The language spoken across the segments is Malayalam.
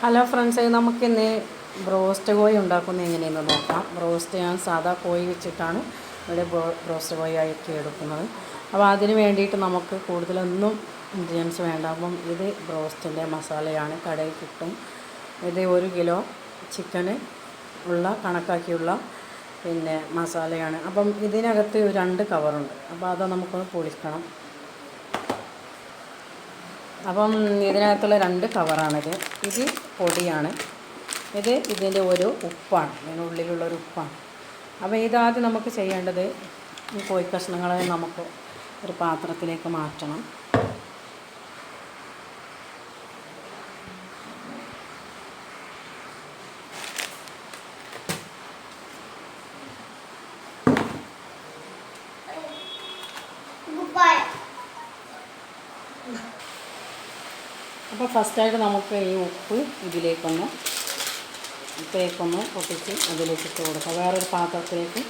ഹലോ ഫ്രണ്ട്സ്, നമുക്കിന്ന് ബ്രോസ്റ്റ് കോഴി ഉണ്ടാക്കുന്നത് എങ്ങനെയെന്ന് നോക്കാം. ബ്രോസ്റ്റ് ഞാൻ സാധാ കോഴി വെച്ചിട്ടാണ് ഇവിടെ ബ്രോസ്റ്റ് കോഴി ആക്കി എടുക്കുന്നത്. അപ്പോൾ അതിന് വേണ്ടിയിട്ട് നമുക്ക് കൂടുതലൊന്നും ഇൻഗ്രീഡിയൻസ് വേണ്ട. അപ്പം ഇത് ബ്രോസ്റ്റിൻ്റെ മസാലയാണ്, കടയിൽ കിട്ടും. ഇത് 1 കിലോ ചിക്കന് ഉള്ള കണക്കാക്കിയുള്ള മസാലയാണ്. അപ്പം ഇതിനകത്ത് 2 കവറുണ്ട്. അപ്പോൾ അത് നമുക്കൊന്ന് പൊളിക്കണം. അപ്പം ഇതിനകത്തുള്ള 2 കവറാണിത്. ഇത് പൊടിയാണ്, ഇതിൻ്റെ ഒരു ഉപ്പാണ്, ഇതിനുള്ളിലുള്ളൊരു ഉപ്പാണ്. അപ്പോൾ ഇതാദ്യം നമുക്ക് ചെയ്യേണ്ടത് ഈ കോഴി കഷ്ണങ്ങളെ നമുക്ക് ഒരു പാത്രത്തിലേക്ക് മാറ്റണം. അപ്പോൾ ഫസ്റ്റായിട്ട് നമുക്ക് ഈ ഉപ്പ് ഇതിലേക്കൊന്ന് പൊട്ടിച്ച് അതിലേക്ക് ഇട്ട് കൊടുക്കാം. വേറൊരു പാത്രത്തിലേക്ക്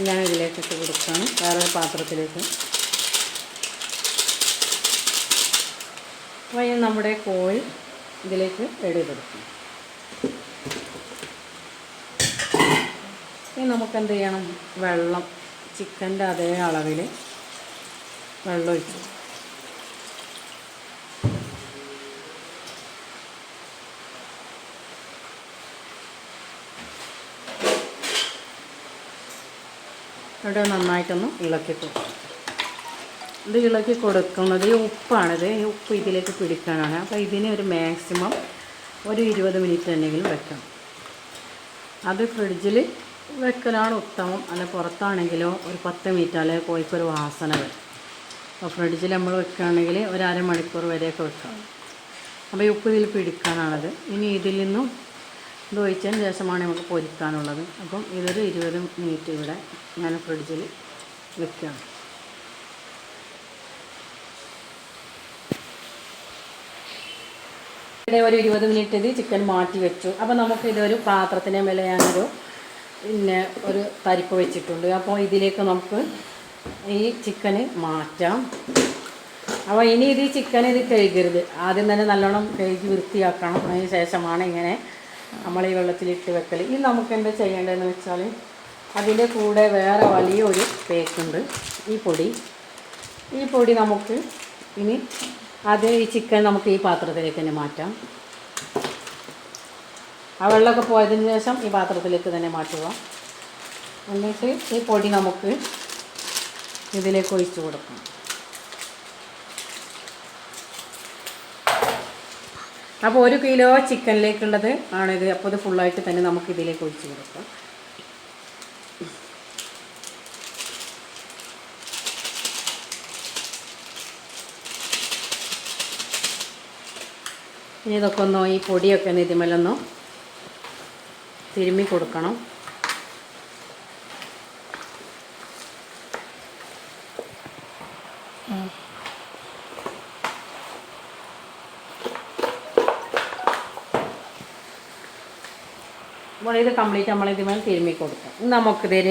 ഞാൻ ഇതിലേക്ക് ഇട്ട് കൊടുക്കുകയാണ്, വേറൊരു പാത്രത്തിലേക്ക്. അപ്പോൾ ഈ നമ്മുടെ കോഴി ഇതിലേക്ക് ഇടും. ഇനി നമുക്കെന്ത് ചെയ്യണം, വെള്ളം ചിക്കൻ്റെ അതേ അളവിൽ വെള്ളം ഒഴിച്ചു. ഇവിടെ നന്നായിട്ടൊന്ന് ഇളക്കി കൊടുക്കും. ഇത് ഇളക്കി കൊടുക്കുന്നത് ഈ ഉപ്പാണിത്. ഈ ഉപ്പ് ഇതിലേക്ക് പിടിക്കാനാണ്. അപ്പോൾ ഇതിന് ഒരു മാക്സിമം ഒരു 20 മിനിറ്റ് എന്തെങ്കിലും വെക്കണം. അത് ഫ്രിഡ്ജിൽ വെക്കലാണ് ഉത്തമം. അല്ല പുറത്താണെങ്കിലോ ഒരു 10 മിനിറ്റ്, അല്ലെങ്കിൽ കോഴിക്കൊരു വാസന വരും. അപ്പോൾ ഫ്രിഡ്ജിൽ നമ്മൾ വെക്കുകയാണെങ്കിൽ ഒരു അരമണിക്കൂർ വരെയൊക്കെ വെക്കാം. അപ്പോൾ ഈ ഉപ്പ് ഇതിൽ പിടിക്കാനാണത്. ഇനി ഇതിൽ നിന്നും ഇത് ഒഴിച്ചതിന് ശേഷമാണ് നമുക്ക് പൊരിക്കാനുള്ളത്. അപ്പം ഇതൊരു 20 മിനിറ്റ് ഇവിടെ ഞാൻ ഫ്രിഡ്ജിൽ വെക്കുകയാണ്. ഇവിടെ ഒരു 20 മിനിറ്റ് ഇത് ചിക്കൻ മാറ്റി വെച്ചു. അപ്പോൾ നമുക്ക് ഇതൊരു പാത്രത്തിൻ്റെ മേലെ ഞാനൊരു ഒരു തരിപ്പ് വെച്ചിട്ടുണ്ട്. അപ്പോൾ ഇതിലേക്ക് നമുക്ക് ഈ ചിക്കന് മാറ്റാം. അപ്പോൾ ഇനി ഇത് ചിക്കൻ കഴുകരുത്, ആദ്യം തന്നെ നല്ലോണം കഴുകി വൃത്തിയാക്കണം. അതിന് ശേഷമാണ് ഇങ്ങനെ നമ്മൾ ഈ വെള്ളത്തിലിട്ട് വെക്കൽ. ഇനി നമുക്ക് എന്താ ചെയ്യേണ്ടതെന്ന് വെച്ചാൽ അതിൻ്റെ കൂടെ വേറെ വലിയൊരു പേക്കുണ്ട്, ഈ പൊടി നമുക്ക് ഇനി ഈ ചിക്കൻ നമുക്ക് ഈ പാത്രത്തിലേക്ക് തന്നെ മാറ്റാം. ആ വെള്ളമൊക്കെ പോയതിന് ശേഷം ഈ പാത്രത്തിലേക്ക് തന്നെ മാറ്റുക. എന്നിട്ട് ഈ പൊടി നമുക്ക് ഇതിലേക്ക് ഒഴിച്ച് കൊടുക്കണം. അപ്പോൾ 1 കിലോ ചിക്കനിലേക്കുള്ളത് ആണിത്. അപ്പോൾ ഇത് ഫുള്ളായിട്ട് തന്നെ നമുക്ക് ഇതിലേക്ക് ഒഴിച്ച് കൊടുക്കാം. ഇനി ഇതൊക്കെ ഒന്ന് ഈ പൊടിയൊക്കെ ഒന്ന് ഇതിന്മേലൊന്ന് തിരുമ്മി കൊടുക്കണം. അപ്പോൾ ഇത് കംപ്ലീറ്റ് നമ്മൾ ഇതിന്മേൽ തിരുമ്മി കൊടുക്കാം. നമുക്കിതിൽ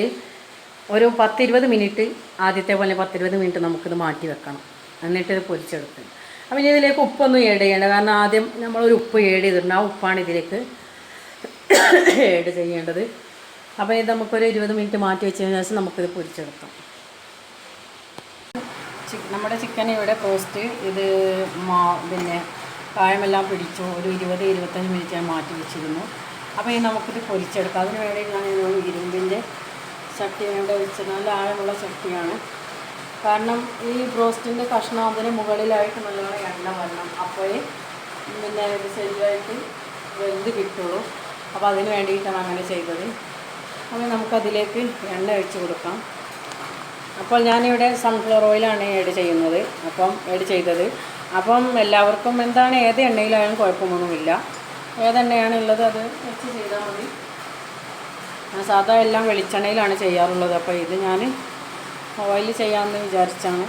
ഒരു 10-20 മിനിറ്റ്, ആദ്യത്തെ പോലെ 10-20 മിനിറ്റ് നമുക്കിത് മാറ്റി വെക്കണം. എന്നിട്ടിത് പൊരിച്ചെടുക്കും. അപ്പോൾ ഇനി ഇതിലേക്ക് ഉപ്പൊന്നും ഏഡ് ചെയ്യേണ്ട, കാരണം ആദ്യം നമ്മളൊരു ഉപ്പ് ഏഡ് ചെയ്തിട്ടുണ്ട്. ആ ഉപ്പാണ് ഇതിലേക്ക് ഏഡ് ചെയ്യേണ്ടത്. അപ്പോൾ ഇത് നമുക്കൊരു 20 മിനിറ്റ് മാറ്റി വെച്ചതിന് ശേഷം നമുക്കിത് പൊരിച്ചെടുക്കാം. നമ്മുടെ ചിക്കൻ ഇവിടെ ബ്രോസ്റ്റ് ഇത് കായമെല്ലാം പിടിച്ചു. ഒരു 20-25 മിനിറ്റ് ഞാൻ മാറ്റി വെച്ചിരുന്നു. അപ്പോൾ ഈ നമുക്കിത് പൊരിച്ചെടുക്കാം. അതിന് വേണ്ടി ഞാൻ ഇരുമ്പിൻ്റെ ചട്ടി ഇവിടെ വെച്ചത്, നല്ല ആഴമുള്ള ചട്ടിയാണ്. കാരണം ഈ ബ്രോസ്റ്റിൻ്റെ കഷ്ണം അതിന് മുകളിലായിട്ട് നല്ലോണം എണ്ണ വരണം, അപ്പോഴേ ഇത് ശരിയായിട്ട് വെന്ത് കിട്ടുള്ളൂ. അപ്പോൾ അതിന് വേണ്ടിയിട്ടാണ് അങ്ങനെ ചെയ്തത്. അപ്പോൾ നമുക്കതിലേക്ക് എണ്ണ ഒഴിച്ച് കൊടുക്കാം. അപ്പോൾ ഞാനിവിടെ സൺഫ്ലവർ ഓയിലാണ് ഏഡ് ചെയ്തത്. അപ്പം എല്ലാവർക്കും ഏത് എണ്ണയിലായാലും കുഴപ്പമൊന്നുമില്ല. ഏതെണ്ണയാണ് ഉള്ളത് അത് വെച്ച് ചെയ്താൽ മതി. ഞാൻ സാധാ എല്ലാം വെളിച്ചെണ്ണയിലാണ് ചെയ്യാറുള്ളത്. അപ്പോൾ ഇത് ഞാൻ ഓയിൽ ചെയ്യാമെന്ന് വിചാരിച്ചാണ്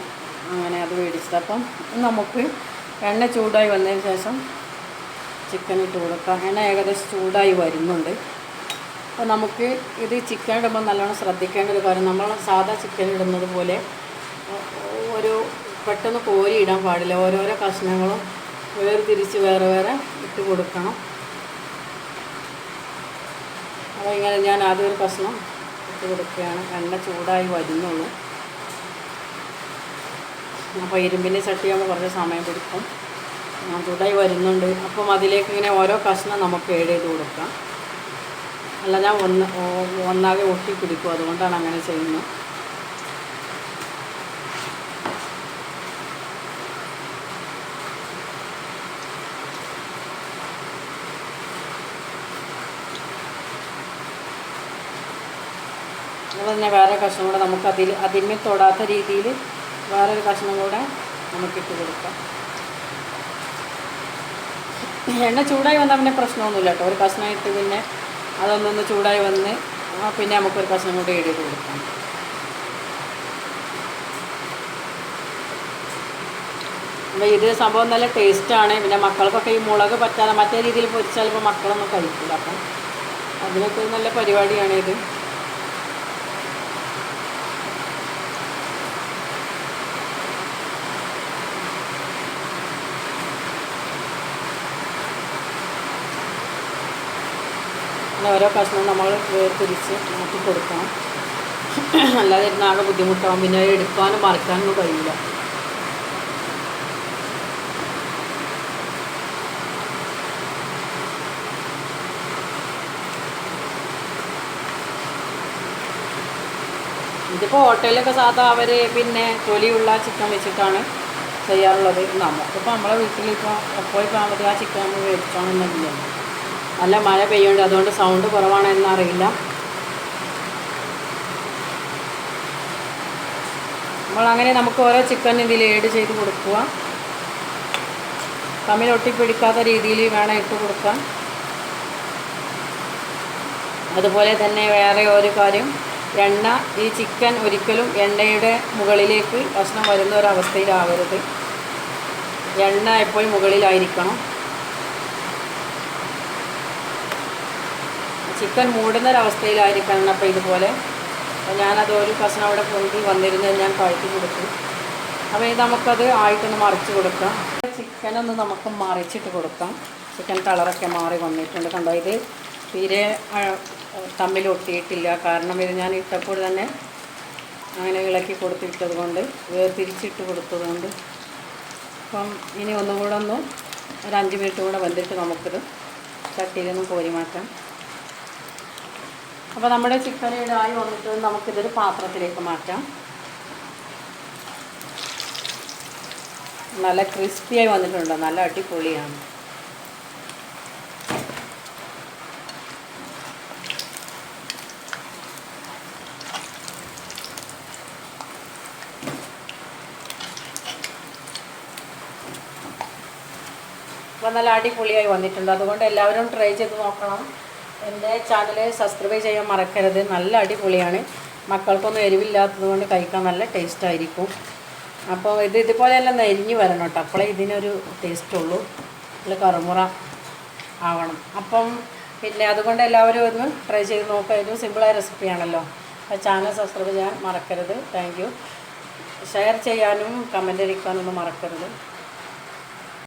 അങ്ങനെ അത് മേടിച്ചത്. അപ്പം നമുക്ക് എണ്ണ ചൂടായി വന്നതിന് ശേഷം ചിക്കൻ ഇട്ട് കൊടുക്കാം. എണ്ണ ഏകദേശം ചൂടായി വരുന്നുണ്ട്. അപ്പോൾ നമുക്ക് ഇത് ചിക്കൻ ഇടുമ്പോൾ നല്ലോണം ശ്രദ്ധിക്കേണ്ട ഒരു കാര്യം, നമ്മൾ സാധാ ചിക്കൻ ഇടുന്നത് പോലെ ഒരു പെട്ടെന്ന് കോരി ഇടാൻ പാടില്ല. ഓരോരോ കഷ്ണങ്ങളും വേർതിരിച്ച് വേറെ വേറെ ഇട്ട് കൊടുക്കണം. അപ്പോൾ ഇങ്ങനെ ഞാൻ ആദ്യം ഒരു കഷ്ണം ഇട്ട് കൊടുക്കുകയാണ്. എണ്ണ ചൂടായി വരുന്നുള്ളൂ. അപ്പോൾ ഇരുമ്പിൻ്റെ ചട്ടിയാകുമ്പോൾ കുറച്ച് സമയം പിടിക്കും. ചൂടായി വരുന്നുണ്ട്. അപ്പം അതിലേക്ക് ഇങ്ങനെ ഓരോ കഷ്ണം നമുക്ക് ഏഡ് ചെയ്ത് കൊടുക്കാം. അല്ല, ഞാൻ ഒന്നാകെ ഒട്ടി പിടിക്കും, അതുകൊണ്ടാണ് അങ്ങനെ ചെയ്യുന്നത്. അതുപോലെ തന്നെ വേറെ കഷ്ണം കൂടെ നമുക്ക് അതിന്മേ തൊടാത്ത രീതിയിൽ വേറൊരു കഷ്ണം കൂടെ നമുക്കിട്ട് കൊടുക്കാം. എണ്ണ ചൂടായി വന്നാൽ പിന്നെ പ്രശ്നമൊന്നുമില്ല കേട്ടോ. ഒരു കഷ്ണം ഇട്ട് പിന്നെ അതൊന്നൊന്ന് ചൂടായി വന്ന് പിന്നെ നമുക്കൊരു കഷ്ണം കൂടി ഏഡ് ചെയ്ത് കൊടുക്കാം. അപ്പോൾ ഇത് സംഭവം നല്ല ടേസ്റ്റാണ്. പിന്നെ മക്കൾക്കൊക്കെ ഈ മുളക് പറ്റാതെ മറ്റേ രീതിയിൽ പൊരിച്ചാൽ ഇപ്പോൾ മക്കളൊന്നും കഴിക്കില്ല. അപ്പം അതിനൊക്കെ നല്ല പരിപാടിയാണ് ഇത്. അങ്ങനെ ഓരോ കഷ്ണവും നമ്മൾ വേർതിരിച്ച് മാറ്റി കൊടുക്കണം. അല്ലാതെ ഇരുന്നാകെ ബുദ്ധിമുട്ടാവും. പിന്നെ എടുക്കാനും മറിക്കാനൊന്നും കഴിയില്ല. ഇതിപ്പോൾ ഹോട്ടലിലൊക്കെ സാധാ അവർ പിന്നെ തൊലിയുള്ള ചിക്കൻ വെച്ചിട്ടാണ് ചെയ്യാറുള്ളത്. നമുക്കിപ്പോൾ നമ്മളെ വീട്ടിലിപ്പോൾ എപ്പോഴും മതി ആ ചിക്കൻ നമ്മൾ മേടിച്ചോണമെന്നില്ല. നല്ല മഴ പെയ്യുന്നുണ്ട്, അതുകൊണ്ട് സൗണ്ട് കുറവാണെന്നറിയില്ല. നമ്മളങ്ങനെ നമുക്ക് ഓരോ ചിക്കൻ ഇതിൽ ഏഡ് ചെയ്ത് കൊടുക്കുക. തമ്മിൽ ഒട്ടിപ്പിടിക്കാത്ത രീതിയിൽ വേണം ഇട്ട് കൊടുക്കാൻ. അതുപോലെ തന്നെ വേറെ ഒരു കാര്യം, എണ്ണ ഈ ചിക്കൻ ഒരിക്കലും എണ്ണയുടെ മുകളിലേക്ക് കഷ്ണം വരുന്ന ഒരവസ്ഥയിലാവരുത്. എണ്ണ എപ്പോഴും മുകളിലായിരിക്കണം. ചിക്കൻ മൂടുന്നൊരവസ്ഥയിലായിരിക്കണം. അപ്പോൾ ഇതുപോലെ ഞാനത് ഒരു കഷ്ണം അവിടെ പൊന്തി വന്നിരുന്നത് ഞാൻ കഴറ്റി കൊടുത്തു. അപ്പോൾ ഇത് നമുക്കത് ആയിട്ടൊന്ന് മറിച്ച് കൊടുക്കാം. ചിക്കനൊന്ന് നമുക്ക് മറിച്ചിട്ട് കൊടുക്കാം. ചിക്കൻ കളറൊക്കെ മാറി വന്നിട്ടുണ്ട്. കണ്ടോ, ഇത് തീരെ തമ്മിൽ ഒട്ടിയിട്ടില്ല. കാരണം ഇത് ഞാൻ ഇട്ടപ്പോൾ തന്നെ അങ്ങനെ ഇളക്കി കൊടുത്തിട്ടത് കൊണ്ട്, വേർതിരിച്ചിട്ട് കൊടുത്തതുകൊണ്ട്. അപ്പം ഇനി ഒന്നുകൂടെ ഒരു 5 മിനിറ്റ് കൂടെ വന്നിട്ട് നമുക്കിത് ചട്ടിയിലൊന്നും കോരി മാറ്റാം. അപ്പോൾ നമ്മുടെ ചിക്കൻ ഇടായി വന്നിട്ട് നമുക്കിതൊരു പാത്രത്തിലേക്ക് മാറ്റാം. നല്ല ക്രിസ്പിയായി വന്നിട്ടുണ്ട്. നല്ല അടിപൊളിയാണ്. അപ്പോൾ നല്ല അടിപൊളിയായി വന്നിട്ടുണ്ട്. അതുകൊണ്ട് എല്ലാവരും ട്രൈ ചെയ്ത് നോക്കണം. എൻ്റെ ചാനൽ സബ്സ്ക്രൈബ് ചെയ്യാൻ മറക്കരുത്. നല്ല അടിപൊളിയാണ്. മക്കൾക്കൊന്നും എരിവില്ലാത്തത് കൊണ്ട് കഴിക്കാൻ നല്ല ടേസ്റ്റായിരിക്കും. അപ്പോൾ ഇതുപോലെയെല്ലാം നെരിഞ്ഞ് വരണം കേട്ടോ, അപ്പോഴേ ഇതിനൊരു ടേസ്റ്റുള്ളൂ. നല്ല കറുമുറ ആവണം. അപ്പം പിന്നെ അതുകൊണ്ട് എല്ലാവരും ഒന്ന് ട്രൈ ചെയ്ത് നോക്കുക. ഏറ്റവും സിമ്പിളായ റെസിപ്പിയാണല്ലോ. അപ്പോൾ ചാനൽ സബ്സ്ക്രൈബ് ചെയ്യാൻ മറക്കരുത്. Thank you. ഷെയർ ചെയ്യാനും കമൻ്റ് അടിക്കാനൊന്നും മറക്കരുത്.